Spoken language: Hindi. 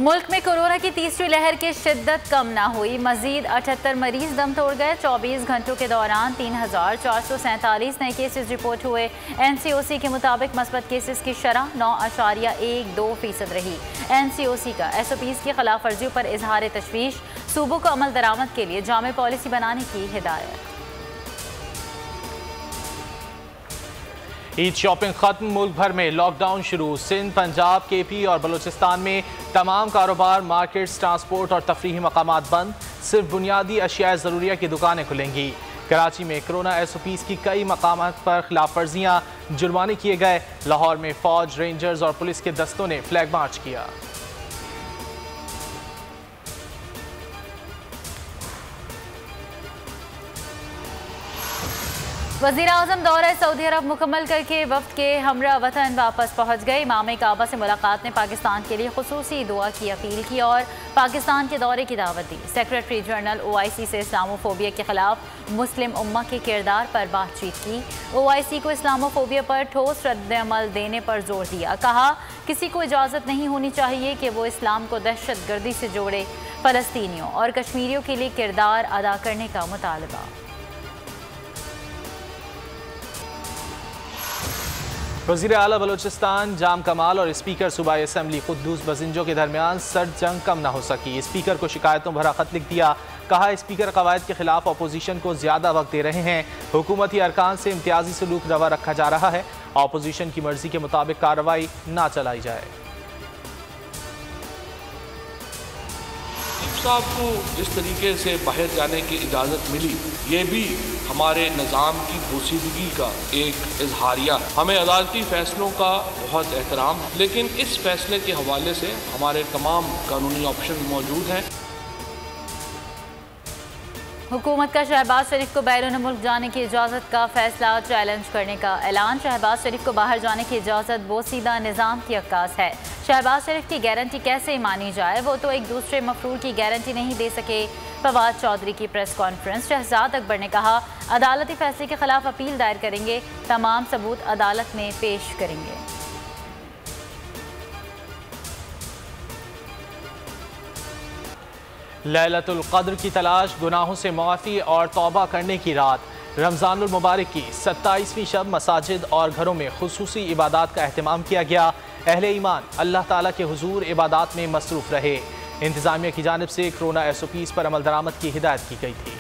मुल्क में कोरोना की तीसरी लहर की शिद्दत कम न हुई। मजीद 78 मरीज दम तोड़ गए। 24 घंटों के दौरान 3447 नए केसेस रिपोर्ट हुए। NCOC के मुताबिक मस्बत केसेस की शरह 9.12% रही। NCOC का SOPs की खिलाफ वर्जियों पर इजहार तशवीश। सूबों को अमल दरामद के लिए जामे पॉलिसी बनाने की हिदायत। ईद शॉपिंग खत्म, मुल्क भर में लॉकडाउन शुरू। सिंध, पंजाब, KP और बलूचिस्तान में तमाम कारोबार, मार्केट्स, ट्रांसपोर्ट और तफरीही मकामात बंद। सिर्फ बुनियादी अशिया ज़रूरिया की दुकानें खुलेंगी। कराची में कोरोना SOPs की कई मकामात पर खिलाफ वर्जियाँ, जुर्माने किए गए। लाहौर में फौज, रेंजर्स और पुलिस के दस्तों ने फ्लैग मार्च किया। वज़ीर आज़म दौरा सऊदी अरब मुकम्मल करके वफ्द के हमरा वतन वापस पहुँच गए। इमाम काबा से मुलाकात ने पाकिस्तान के लिए खुसूसी दुआ की अपील की और पाकिस्तान के दौरे की दावत दी। सेक्रेटरी जनरल OIC से इस्लामोफोबिया के खिलाफ मुस्लिम उम्मा के किरदार पर बातचीत की। OIC को इस्लामोफोबिया पर ठोस रद्द-ए-अमल देने पर जोर दिया। कहा, किसी को इजाज़त नहीं होनी चाहिए कि वो इस्लाम को दहशत गर्दी से जोड़े। फ़लस्तीनियों और कश्मीरियों के लिए किरदार अदा करने का मुतालबा। वज़ीर आला बलूचिस्तान जाम कमाल और स्पीकर सूबाई असम्बली कुद्दूस बजिंजो के दरमियान सर्द जंग कम न हो सकी। स्पीकर को शिकायतों भरा खत लिख दिया। कहा, स्पीकर कवायद के खिलाफ अपोजिशन को ज्यादा वक्त दे रहे हैं। हुकूमती अरकान से इम्तियाजी सलूक रवा रखा जा रहा है। अपोजिशन की मर्जी के मुताबिक कार्रवाई ना चलाई जाए। साहब को जिस तरीके से बाहर जाने की इजाज़त मिली, ये भी हमारे निज़ाम की पोशीदगी का एक इजहारिया। हमें अदालती फैसलों का बहुत एहतराम, लेकिन इस फैसले के हवाले से हमारे तमाम कानूनी ऑप्शन मौजूद हैं। हुकूमत का शहबाज शरीफ को बैरून मुल्क जाने की इजाज़त का फैसला चैलेंज करने का ऐलान। शहबाज शरीफ को बाहर जाने की इजाज़त बोसीदा निज़ाम की अक्कास है। शहबाज शरीफ की गारंटी कैसे मानी जाए, वो तो एक दूसरे मफरूल की गारंटी नहीं दे सके। फवाद चौधरी की प्रेस कॉन्फ्रेंस। शहजाद अकबर ने कहा, अदालती फैसले के खिलाफ अपील दायर करेंगे। तमाम सबूत अदालत में पेश करेंगे। लैलतुल क़द्र की तलाश, गुनाहों से मुआफ़ी और तौबा करने की रात। रमज़ानुल मुबारक की 27वीं शब मसाजिद और घरों में खुसूसी इबादात का एहतमाम किया गया। अहले ईमान अल्लाह ताला के हुजूर इबादात में मसरूफ़ रहे। इंतज़ामिया की जानिब से कोरोना SOPs पर अमल दरामद की हिदायत की गई थी।